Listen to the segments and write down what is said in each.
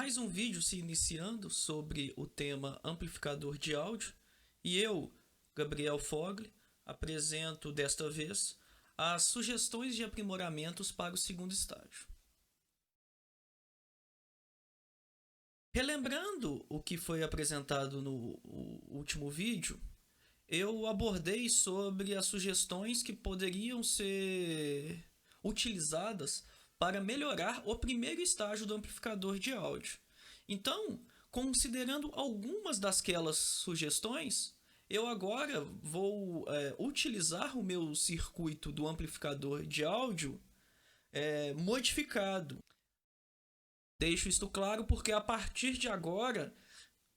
Mais um vídeo se iniciando sobre o tema amplificador de áudio e eu, Gabriel Fogli, apresento desta vez as sugestões de aprimoramentos para o segundo estágio. Relembrando o que foi apresentado no último vídeo, eu abordei sobre as sugestões que poderiam ser utilizadas para melhorar o primeiro estágio do amplificador de áudio. Então, considerando algumas daquelas sugestões, eu agora vou utilizar o meu circuito do amplificador de áudio modificado. Deixo isto claro porque a partir de agora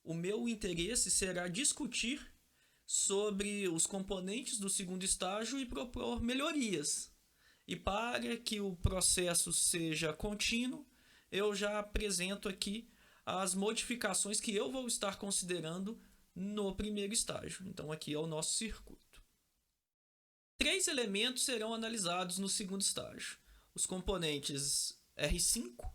o meu interesse será discutir sobre os componentes do segundo estágio e propor melhorias. E para que o processo seja contínuo, eu já apresento aqui as modificações que eu vou estar considerando no primeiro estágio. Então aqui é o nosso circuito. 3 elementos serão analisados no segundo estágio: os componentes R5,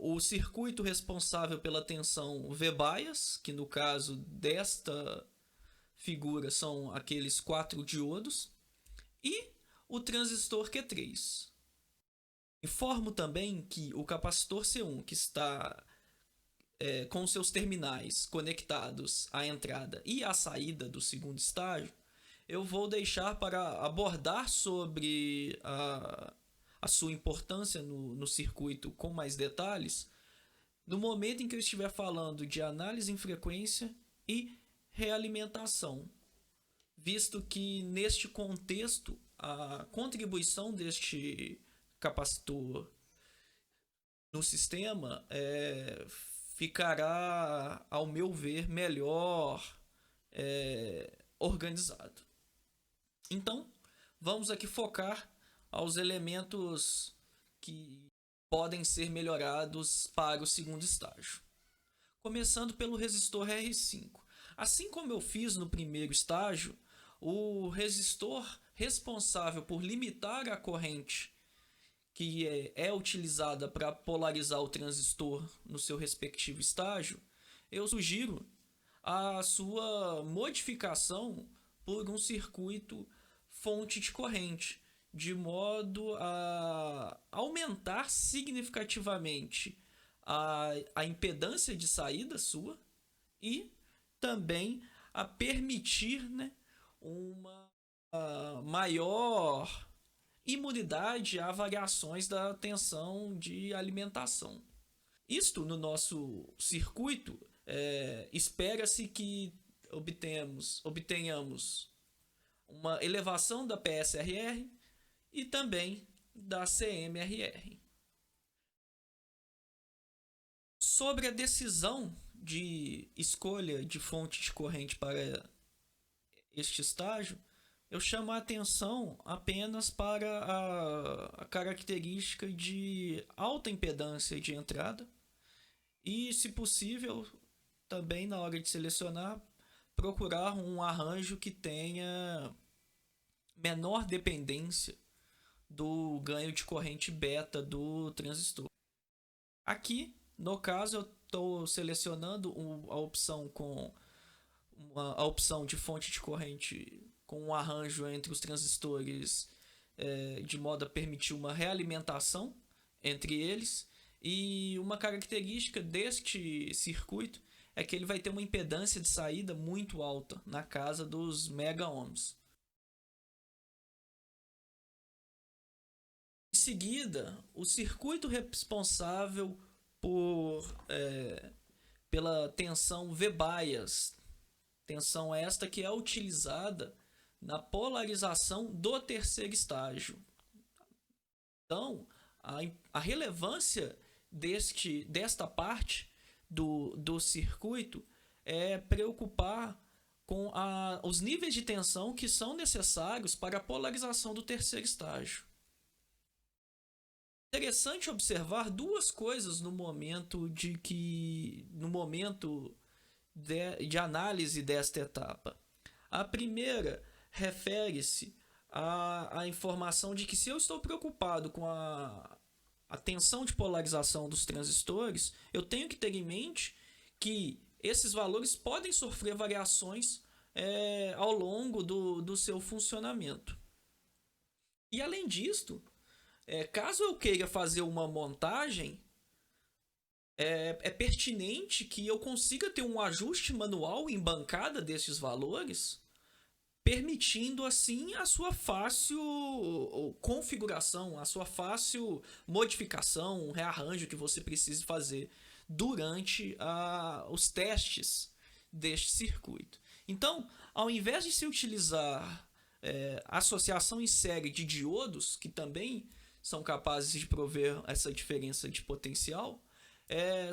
o circuito responsável pela tensão V-bias, que no caso desta figura são aqueles 4 diodos, e o transistor Q3. Informo também que o capacitor C1, que está com seus terminais conectados à entrada e à saída do segundo estágio, eu vou deixar para abordar sobre a sua importância no circuito com mais detalhes no momento em que eu estiver falando de análise em frequência e realimentação, visto que neste contexto a contribuição deste capacitor no sistema ficará, ao meu ver, melhor organizado. Então, vamos aqui focar aos elementos que podem ser melhorados para o segundo estágio. Começando pelo resistor R5. Assim como eu fiz no primeiro estágio, o resistor responsável por limitar a corrente que é utilizada para polarizar o transistor no seu respectivo estágio, eu sugiro a sua modificação por um circuito fonte de corrente, de modo a aumentar significativamente a impedância de saída sua e também a permitir, uma maior imunidade a variações da tensão de alimentação. Isto no nosso circuito, espera-se que obtenhamos uma elevação da PSRR e também da CMRR. Sobre a decisão de escolha de fonte de corrente para este estágio, eu chamo a atenção apenas para a característica de alta impedância de entrada e, se possível, também na hora de selecionar, procurar um arranjo que tenha menor dependência do ganho de corrente beta do transistor. Aqui, no caso, eu estou selecionando a opção a opção de fonte de corrente com um arranjo entre os transistores de modo a permitir uma realimentação entre eles. E uma característica deste circuito é que ele vai ter uma impedância de saída muito alta, na casa dos mega ohms. Em seguida, o circuito responsável pela tensão V-bias, tensão esta que é utilizada na polarização do terceiro estágio. Então, a relevância desta parte do circuito é preocupar com os níveis de tensão que são necessários para a polarização do terceiro estágio. Interessante observar duas coisas no momento de análise desta etapa. A primeira refere-se à informação de que, se eu estou preocupado com a a tensão de polarização dos transistores, eu tenho que ter em mente que esses valores podem sofrer variações ao longo do seu funcionamento. E além disto, caso eu queira fazer uma montagem, é pertinente que eu consiga ter um ajuste manual em bancada desses valores, permitindo assim a sua fácil configuração, a sua fácil modificação, um rearranjo que você precise fazer durante os testes deste circuito. Então, ao invés de se utilizar associação em série de diodos, que também são capazes de prover essa diferença de potencial,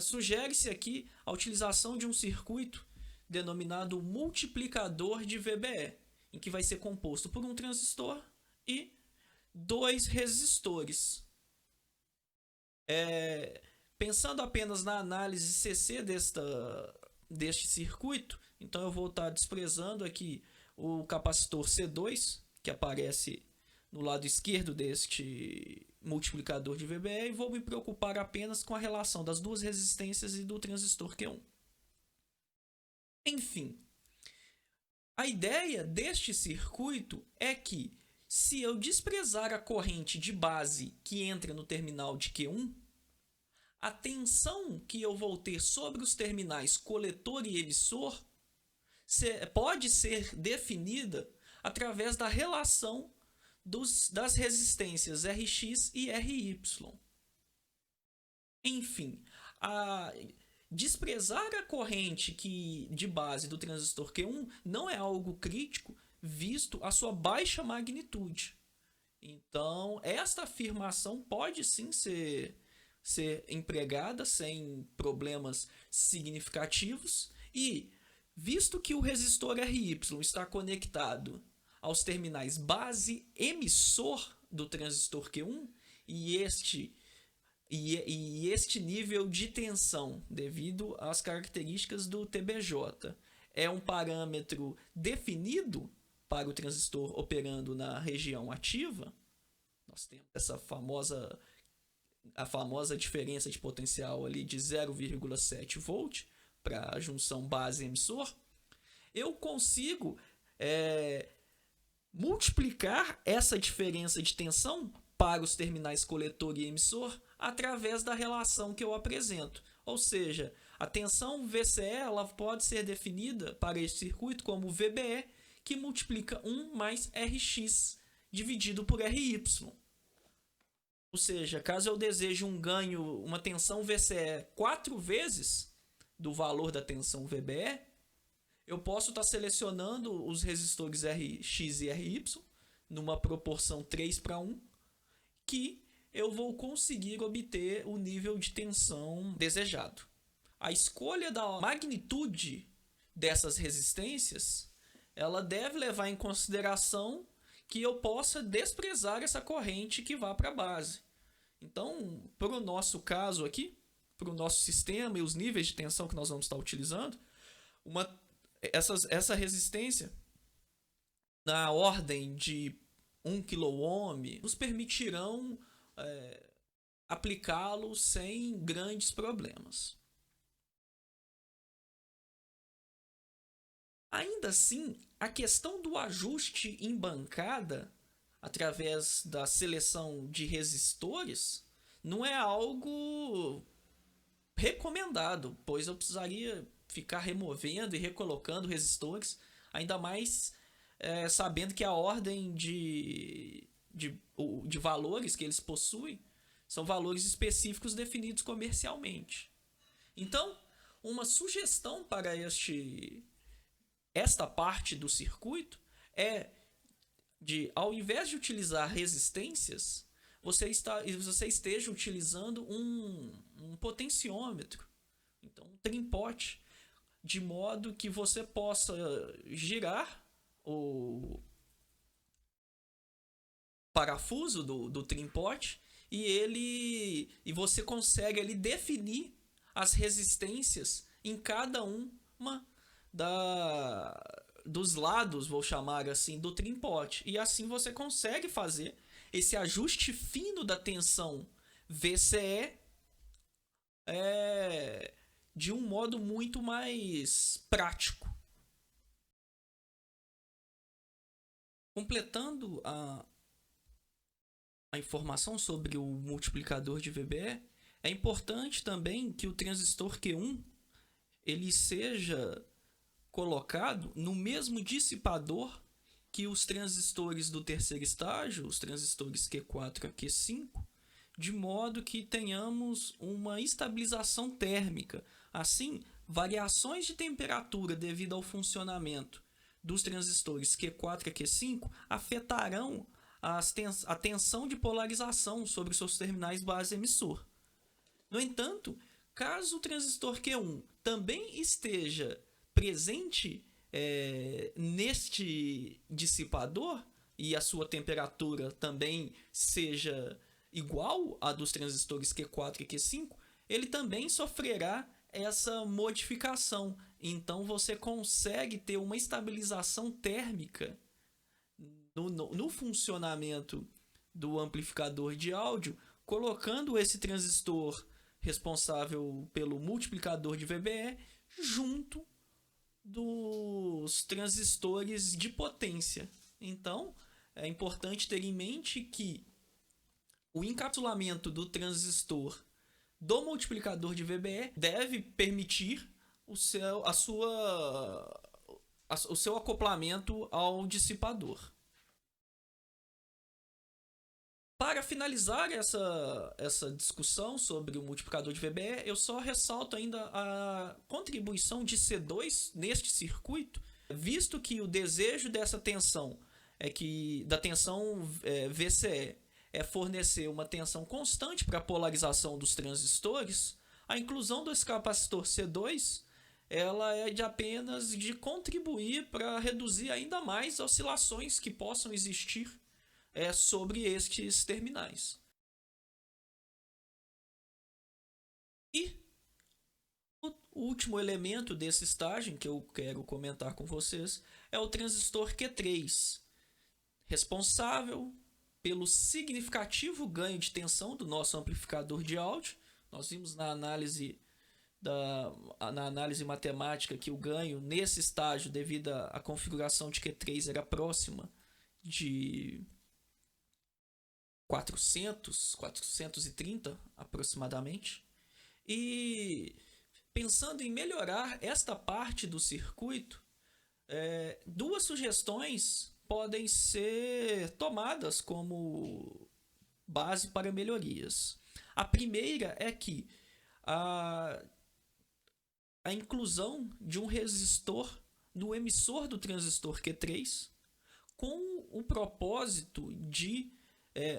sugere-se aqui a utilização de um circuito denominado multiplicador de VBE, em que vai ser composto por um transistor e 2 resistores. Pensando apenas na análise CC deste circuito, então eu vou estar desprezando aqui o capacitor C2, que aparece no lado esquerdo deste multiplicador de VBE, e vou me preocupar apenas com a relação das duas resistências e do transistor Q1. Enfim, a ideia deste circuito é que, se eu desprezar a corrente de base que entra no terminal de Q1, a tensão que eu vou ter sobre os terminais coletor e emissor pode ser definida através da relação das resistências Rx e Ry. Enfim, desprezar a corrente de base do transistor Q1 não é algo crítico, visto a sua baixa magnitude. Então, esta afirmação pode sim ser empregada sem problemas significativos, e visto que o resistor Ry está conectado aos terminais base emissor do transistor Q1, e este nível de tensão, devido às características do TBJ, é um parâmetro definido para o transistor operando na região ativa, nós temos a famosa diferença de potencial ali de 0,7 volt para a junção base-emissor, eu consigo multiplicar essa diferença de tensão para os terminais coletor e emissor através da relação que eu apresento. Ou seja, a tensão VCE ela pode ser definida para esse circuito como VBE, que multiplica 1 mais Rx dividido por Ry. Ou seja, caso eu deseje uma tensão VCE 4 vezes do valor da tensão VBE, eu posso estar selecionando os resistores Rx e Ry numa proporção 3:1, que eu vou conseguir obter o nível de tensão desejado. A escolha da magnitude dessas resistências, ela deve levar em consideração que eu possa desprezar essa corrente que vá para a base. Então, para o nosso caso aqui, para o nosso sistema e os níveis de tensão que nós vamos estar utilizando, essa resistência na ordem de 1 kΩ nos permitirão aplicá-lo sem grandes problemas. Ainda assim, a questão do ajuste em bancada através da seleção de resistores não é algo recomendado, pois eu precisaria ficar removendo e recolocando resistores, ainda mais sabendo que a ordem de valores que eles possuem são valores específicos definidos comercialmente. Então, uma sugestão para esta parte do circuito é ao invés de utilizar resistências, você esteja utilizando um potenciômetro, então um trim-pot, de modo que você possa girar o parafuso do trim-pot e você consegue ali definir as resistências em cada uma dos lados, vou chamar assim, do trim-pot. E assim você consegue fazer esse ajuste fino da tensão VCE de um modo muito mais prático. Completando a informação sobre o multiplicador de VBE, é importante também que o transistor Q1 ele seja colocado no mesmo dissipador que os transistores do terceiro estágio, os transistores Q4 a Q5, de modo que tenhamos uma estabilização térmica. Assim, variações de temperatura devido ao funcionamento dos transistores Q4 a Q5 afetarão a tensão de polarização sobre seus terminais base emissor. No entanto, caso o transistor Q1 também esteja presente neste dissipador e a sua temperatura também seja igual à dos transistores Q4 e Q5, ele também sofrerá essa modificação. Então você consegue ter uma estabilização térmica no funcionamento do amplificador de áudio, colocando esse transistor responsável pelo multiplicador de VBE junto dos transistores de potência. Então, é importante ter em mente que o encapsulamento do transistor do multiplicador de VBE deve permitir o seu acoplamento ao dissipador. Para finalizar essa discussão sobre o multiplicador de VBE, eu só ressalto ainda a contribuição de C2 neste circuito, visto que o desejo dessa tensão da tensão VCE é fornecer uma tensão constante para a polarização dos transistores. A inclusão desse capacitor C2 ela é apenas de contribuir para reduzir ainda mais oscilações que possam existir sobre estes terminais. E o último elemento desse estágio que eu quero comentar com vocês é o transistor Q3, responsável pelo significativo ganho de tensão do nosso amplificador de áudio. Nós vimos na análise matemática que o ganho nesse estágio, devido à configuração de Q3, era próxima de 430 aproximadamente. E pensando em melhorar esta parte do circuito, duas sugestões podem ser tomadas como base para melhorias. A primeira é que a inclusão de um resistor no emissor do transistor Q3 com o propósito de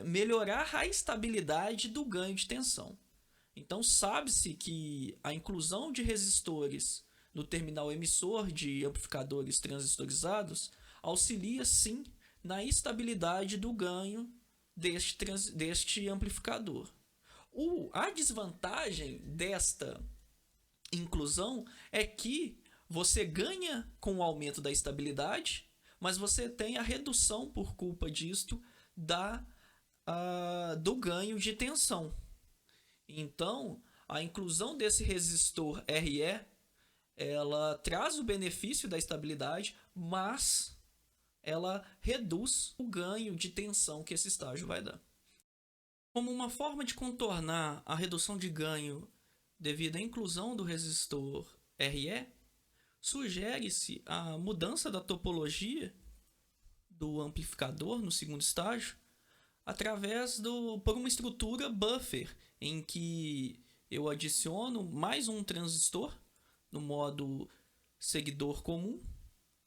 melhorar a estabilidade do ganho de tensão. Então, sabe-se que a inclusão de resistores no terminal emissor de amplificadores transistorizados auxilia, sim, na estabilidade do ganho deste amplificador. A desvantagem desta inclusão é que você ganha com o aumento da estabilidade, mas você tem a redução por culpa disto do ganho de tensão. Então, a inclusão desse resistor RE ela traz o benefício da estabilidade, mas ela reduz o ganho de tensão que esse estágio vai dar. Como uma forma de contornar a redução de ganho devido à inclusão do resistor RE, sugere-se a mudança da topologia do amplificador no segundo estágio por uma estrutura buffer, em que eu adiciono mais um transistor no modo seguidor comum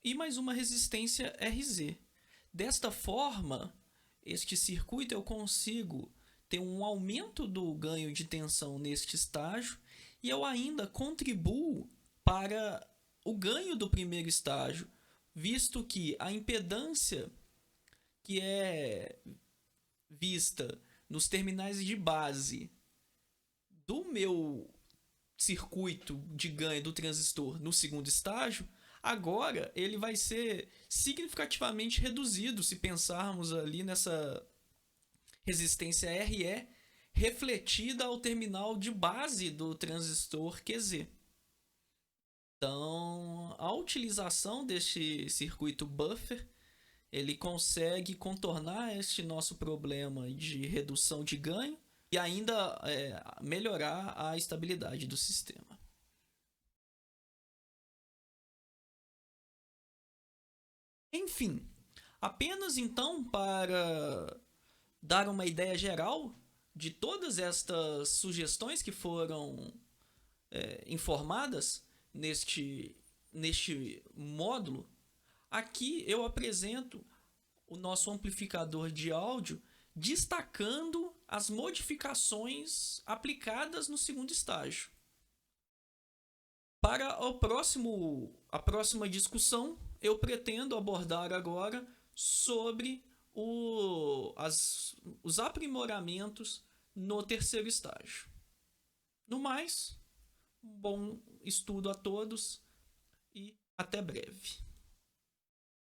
e mais uma resistência RZ. Desta forma, este circuito eu consigo ter um aumento do ganho de tensão neste estágio e eu ainda contribuo para o ganho do primeiro estágio, visto que a impedância que é vista nos terminais de base do meu circuito de ganho do transistor no segundo estágio, agora ele vai ser significativamente reduzido se pensarmos ali nessa resistência RE refletida ao terminal de base do transistor QZ. Então, a utilização deste circuito buffer, ele consegue contornar este nosso problema de redução de ganho e ainda melhorar a estabilidade do sistema. Enfim, apenas então para dar uma ideia geral de todas estas sugestões que foram informadas neste módulo, aqui eu apresento o nosso amplificador de áudio destacando as modificações aplicadas no segundo estágio. Para a próxima discussão, eu pretendo abordar agora sobre os aprimoramentos no terceiro estágio. No mais, um bom estudo a todos e até breve.